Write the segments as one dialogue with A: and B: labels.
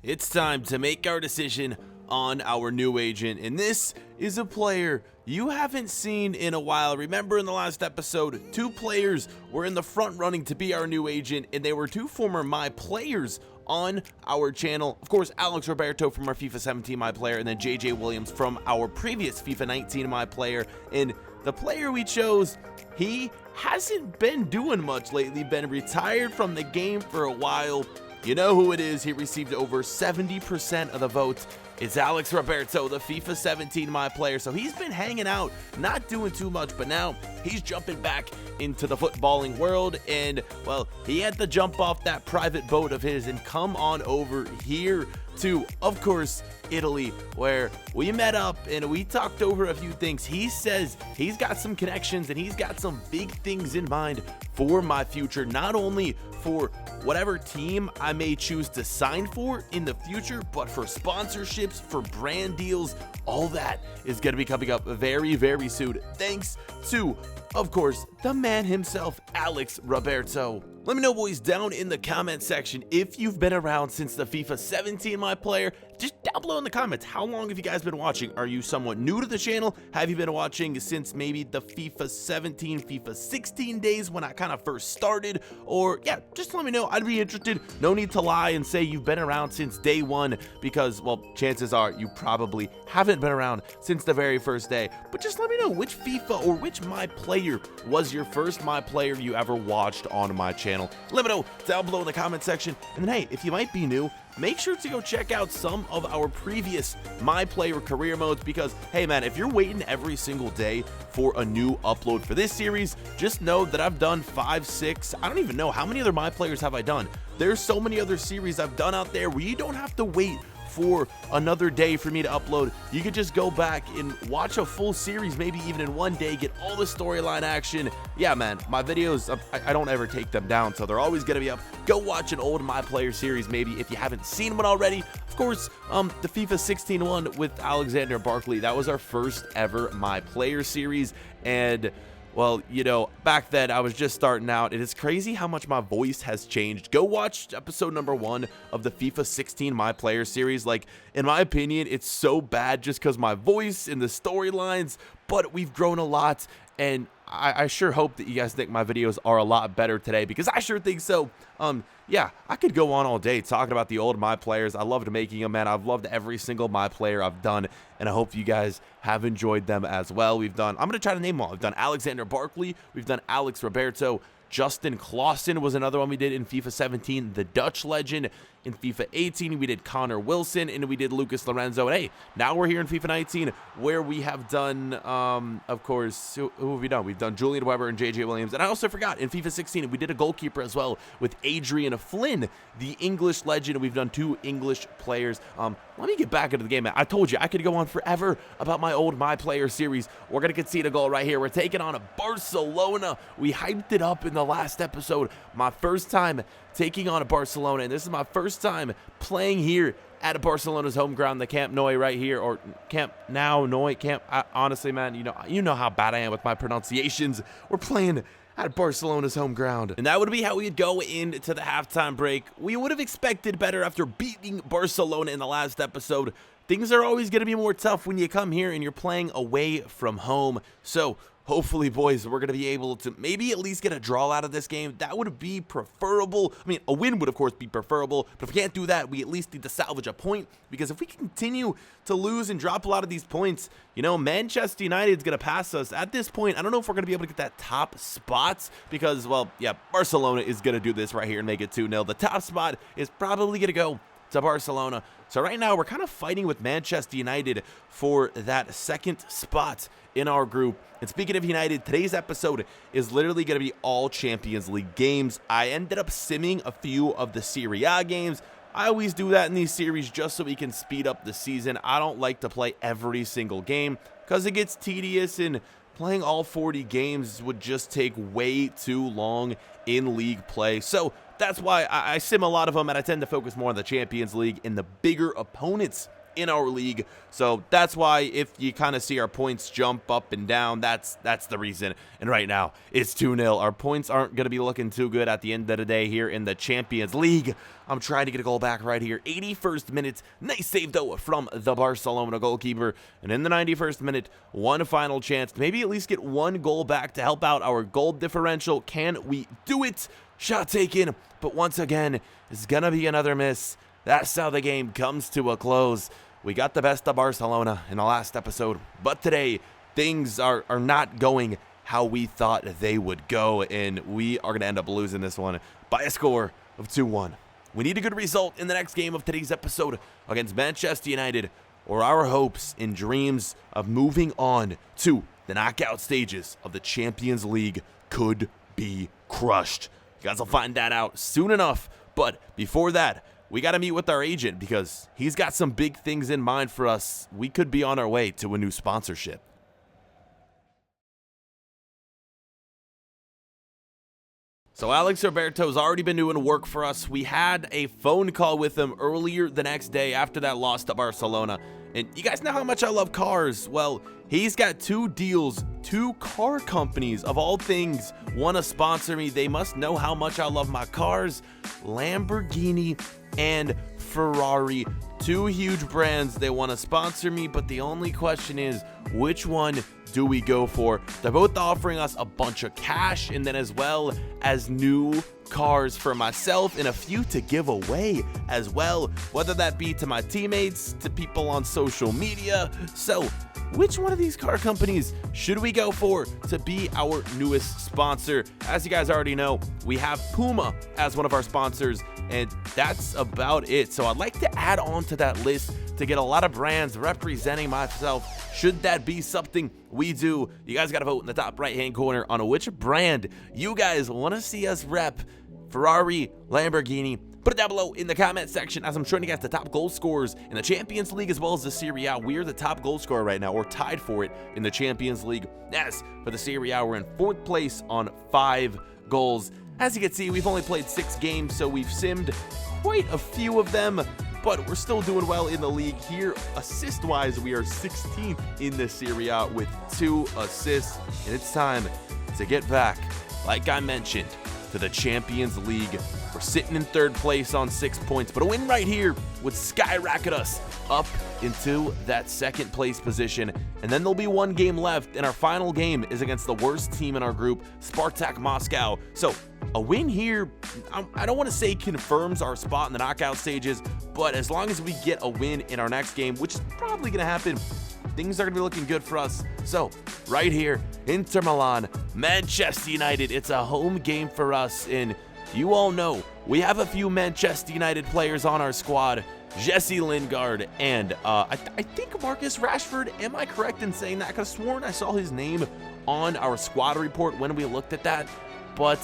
A: It's time to make our decision on our new agent, and this is a player you haven't seen in a while. Remember in the last episode, two players were in the front running to be our new agent, and they were two former My Players on our channel. Of course, Alex Roberto from our FIFA 17 My Player, and then JJ Williams from our previous FIFA 19 My Player. And the player we chose, he hasn't been doing much lately, been retired from the game for a while. You know who it is. He received over 70% of the votes. It's Alex Roberto, the FIFA 17 My Player. So he's been hanging out, not doing too much, but now he's jumping back into the footballing world. And, well, he had to jump off that private boat of his and come on over here to, of course, Italy, where we met up and we talked over a few things. He says he's got some connections and he's got some big things in mind for my future, not only for whatever team I may choose to sign for in the future, but for sponsorships, for brand deals. All that is going to be coming up very, very soon, thanks to, of course, the man himself, Alex Roberto. Let me know, boys, down in the comment section if you've been around since the FIFA 17 My Player. Just down below in the comments, how long have you guys been watching? Are you somewhat new to the channel? Have you been watching since maybe the FIFA 17, FIFA 16 days when I kind of first started? Or, yeah, just let me know. I'd be interested. No need to lie and say you've been around since day one because, well, chances are you probably haven't been around since the very first day. But just let me know which FIFA or which My Player was your first My Player you ever watched on my channel. Let me know down below in the comment section. And then, hey, if you might be new, make sure to go check out some of our previous My Player career modes because, hey man, if you're waiting every single day for a new upload for this series, just know that I've done 5, 6, I don't even know how many other My Players have I done. There's so many other series I've done out there where you don't have to wait for another day for me to upload. You could just go back and watch a full series, maybe even in one day, get all the storyline action. Yeah, man, my videos, I don't ever take them down, so they're always gonna be up. Go watch an old My Player series, maybe, if you haven't seen one already. Of course, the FIFA 16 one with Alexander Barkley, that was our first ever My Player series, and well, you know, back then I was just starting out. It is crazy how much my voice has changed. Go watch episode number 1 of the FIFA 16 My Player series. Like, in my opinion, it's so bad just because my voice and the storylines, but we've grown a lot, and I sure hope that you guys think my videos are a lot better today because I sure think so. Yeah, I could go on all day talking about the old My Players. I loved making them, man. I've loved every single My Player I've done, and I hope you guys have enjoyed them as well. I'm going to try to name them all. We've done Alexander Barkley. We've done Alex Roberto. Justin Clausen was another one we did in FIFA 17. The Dutch legend. In FIFA 18, we did Connor Wilson, and we did Lucas Lorenzo. And hey, now we're here in FIFA 19, where we have done, of course, who have we done? We've done Julian Weber and JJ Williams. And I also forgot, in FIFA 16, we did a goalkeeper as well with Adrian Flynn, the English legend. We've done 2 English players. Let me get back into the game, man. I told you, I could go on forever about my old My Player series. We're going to concede a goal right here. We're taking on a Barcelona. We hyped it up in the last episode. My first time taking on a Barcelona, and this is my first time playing here at Barcelona's home ground, the Camp Nou right here, or Camp Nou, honestly, man, you know how bad I am with my pronunciations. We're playing at Barcelona's home ground. And that would be how we'd go into the halftime break. We would have expected better after beating Barcelona in the last episode. Things are always going to be more tough when you come here and you're playing away from home. So hopefully, boys, we're going to be able to maybe at least get a draw out of this game. That would be preferable. I mean, a win would, of course, be preferable. But if we can't do that, we at least need to salvage a point. Because if we continue to lose and drop a lot of these points, you know, Manchester United is going to pass us. At this point, I don't know if we're going to be able to get that top spot. Because, well, yeah, Barcelona is going to do this right here and make it 2-0. The top spot is probably going to go to Barcelona. So right now, we're kind of fighting with Manchester United for that second spot in our group. And speaking of United, today's episode is literally going to be all Champions League games. I ended up simming a few of the Serie A games. I always do that in these series just so we can speed up the season. I don't like to play every single game because it gets tedious, and playing all 40 games would just take way too long in league play. So that's why I sim a lot of them, and I tend to focus more on the Champions League and the bigger opponents in our league. So that's why if you kind of see our points jump up and down, that's the reason. And right now, it's 2-0. Our points aren't going to be looking too good at the end of the day here in the Champions League. I'm trying to get a goal back right here. 81st minute. Nice save, though, from the Barcelona goalkeeper. And in the 91st minute, one final chance. Maybe at least get one goal back to help out our goal differential. Can we do it? Shot taken. But once again, it's going to be another miss. That's how the game comes to a close. We got the best of Barcelona in the last episode, but today things are not going how we thought they would go, and we are going to end up losing this one by a score of 2-1. We need a good result in the next game of today's episode against Manchester United, or our hopes and dreams of moving on to the knockout stages of the Champions League could be crushed. You guys will find that out soon enough, but before that, we got to meet with our agent because he's got some big things in mind for us. We could be on our way to a new sponsorship. So Alex Roberto's already been doing work for us. We had a phone call with him earlier the next day after that loss to Barcelona. And you guys know how much I love cars. Well, he's got 2 deals. 2 car companies, of all things, want to sponsor me. They must know how much I love my cars. Lamborghini and Ferrari. 2 huge brands. They want to sponsor me, but the only question is, which one do we go for? They're both offering us a bunch of cash and then as well as new cars for myself and a few to give away as well, whether that be to my teammates, to people on social media. So which one of these car companies should we go for to be our newest sponsor? As you guys already know, we have Puma as one of our sponsors, and that's about it. So I'd like to add on to that list to get a lot of brands representing myself. Should that be something we do, you guys got to vote in the top right-hand corner on which brand you guys want to see us rep. Ferrari, Lamborghini. Put it down below in the comment section as I'm showing you guys the top goal scorers in the Champions League as well as the Serie A. We're the top goal scorer right now, or tied for it in the Champions League. As for the Serie A, we're in 4th place on 5 goals. As you can see, we've only played 6 games, so we've simmed quite a few of them, but we're still doing well in the league here. Assist-wise, we are 16th in the Serie A with 2 assists, and it's time to get back, like I mentioned, to the Champions League. We're sitting in 3rd place on 6 points, but a win right here would skyrocket us up into that 2nd place position. And then there'll be 1 game left, and our final game is against the worst team in our group, Spartak Moscow. So a win here, I don't want to say confirms our spot in the knockout stages, but as long as we get a win in our next game, which is probably going to happen, things are going to be looking good for us. So right here, Inter Milan, Manchester United, it's a home game for us. And you all know we have a few Manchester United players on our squad. Jesse Lingard and I think Marcus Rashford. Am I correct in saying that? I could have sworn I saw his name on our squad report when we looked at that. But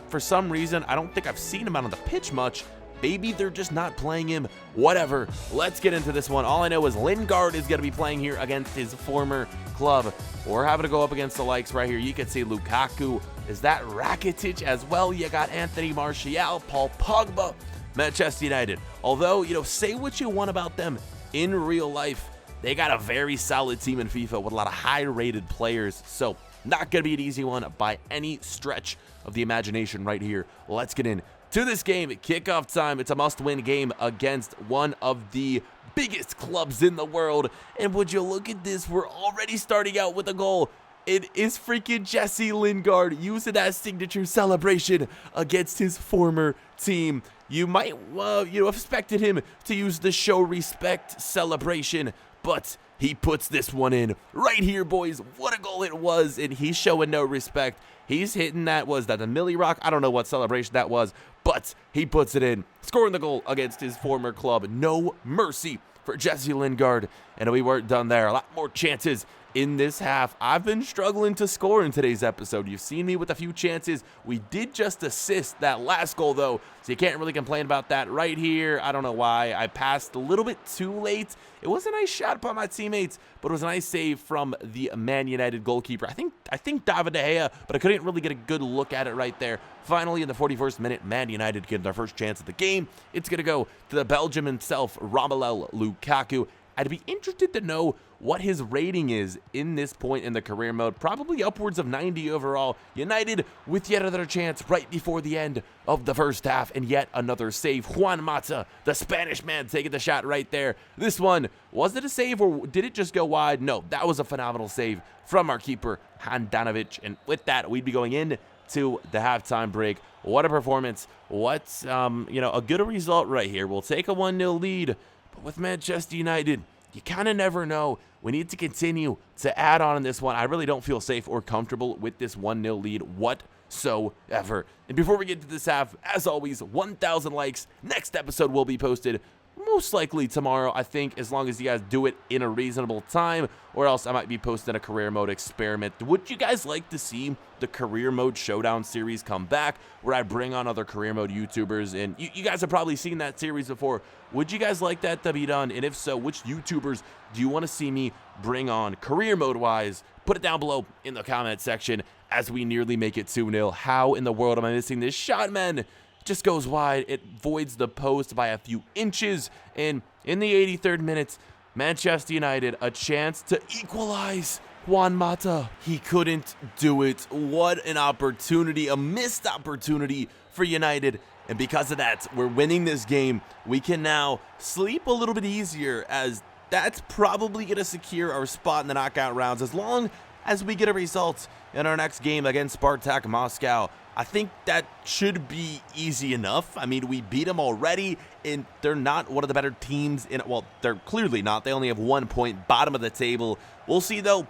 A: for some reason, I don't think I've seen him out on the pitch much. Maybe they're just not playing him. Whatever. Let's get into this one. All I know is Lingard is going to be playing here against his former club. We're having to go up against the likes right here. You can see Lukaku. Is that Rakitic as well? You got Anthony Martial, Paul Pogba, Manchester United. Although, say what you want about them in real life, they got a very solid team in FIFA with a lot of high-rated players. So, not going to be an easy one by any stretch of the imagination right here. Let's get in to this game. Kickoff time. It's a must-win game against one of the biggest clubs in the world. And would you look at this? We're already starting out with a goal. It is freaking Jesse Lingard using that signature celebration against his former team. You might have expected him to use the show respect celebration, but he puts this one in right here, boys. What a goal it was, and he's showing no respect. He's hitting that, was that the Millie Rock? I don't know what celebration that was, but he puts it in, scoring the goal against his former club. No mercy for Jesse Lingard, and we weren't done there. A lot more chances in this half. I've been struggling to score in today's episode. You've seen me with a few chances. We did just assist that last goal, though, so you can't really complain about that right here. I don't know why. I passed a little bit too late. It was a nice shot by my teammates, but it was a nice save from the Man United goalkeeper. I think David De Gea, but I couldn't really get a good look at it right there. Finally, in the 41st minute, Man United get their first chance of the game. It's going to go to the Belgian himself, Romelu Lukaku. I'd be interested to know what his rating is in this point in the career mode. Probably upwards of 90 overall. United with yet another chance right before the end of the first half, and yet another save. Juan Mata, the Spanish man, taking the shot right there. This one, was it a save or did it just go wide? No, that was a phenomenal save from our keeper, Handanovic. And with that, we'd be going in to the halftime break. What a performance. What, a good result right here. We'll take a 1-0 lead. But with Manchester United, you kind of never know. We need to continue to add on in this one. I really don't feel safe or comfortable with this 1-0 lead whatsoever. And before we get to this half, as always, 1,000 likes. Next episode will be posted most likely tomorrow, I think, as long as you guys do it in a reasonable time, or else I might be posting a career mode experiment. Would you guys like to see the career mode showdown series come back, where I bring on other career mode YouTubers? And you guys have probably seen that series before. Would you guys like that to be done? And if so, which YouTubers do you want to see me bring on career mode wise? Put it down below in the comment section as we nearly make it 2-0. How in the world am I missing this shot, man? Just goes wide. It voids the post by a few inches. And in the 83rd minute, Manchester United, a chance to equalize. Juan Mata, he couldn't do it. What an opportunity, a missed opportunity for United. And because of that, we're winning this game. We can now sleep a little bit easier, as that's probably going to secure our spot in the knockout rounds as long as we get a result in our next game against Spartak Moscow. I think that should be easy enough. I mean, we beat them already, and they're not one of the better teams in it. Well, they're clearly not. They only have 1 point, bottom of the table. We'll see, though.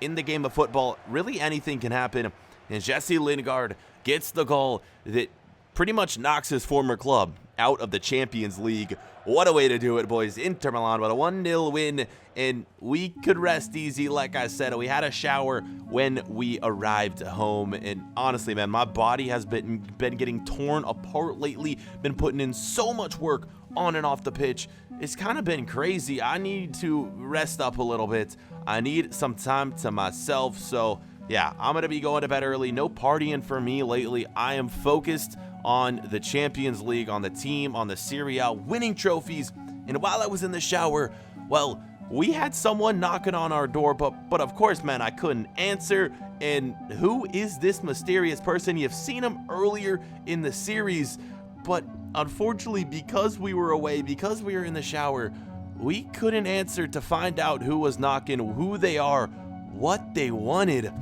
A: In the game of football, really anything can happen. And Jesse Lingard gets the goal that pretty much knocks his former club out of the Champions League. What a way to do it, boys. Inter Milan with a 1-0 win, and we could rest easy. Like I said, we had a shower when we arrived home, and honestly, man, my body has been getting torn apart lately. Been putting in so much work on and off the pitch. It's kind of been crazy. I need to rest up a little bit. I need some time to myself, so yeah, I'm going to be going to bed early. No partying for me lately. I am focused on the Champions League, on the team, on the Serie A, winning trophies. And while I was in the shower, well, we had someone knocking on our door, but of course, man, I couldn't answer. And who is this mysterious person? You've seen him earlier in the series, but unfortunately, because we were away, because we were in the shower, we couldn't answer to find out who was knocking, who they are, what they wanted.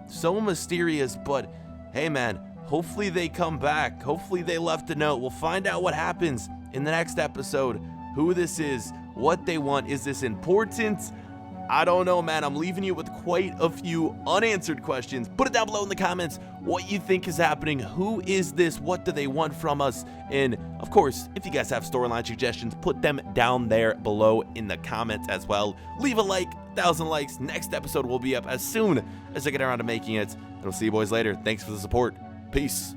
A: So mysterious, but hey, man, hopefully they come back. Hopefully they left a note. We'll find out what happens in the next episode, who this is, what they want. Is this important? I don't know, man. I'm leaving you with quite a few unanswered questions. Put it down below in the comments what you think is happening. Who is this? What do they want from us? And of course, if you guys have storyline suggestions, put them down there below in the comments as well. Leave a like, 1,000 likes. Next episode will be up as soon as I get around to making it. And we'll see you boys later. Thanks for the support. Peace.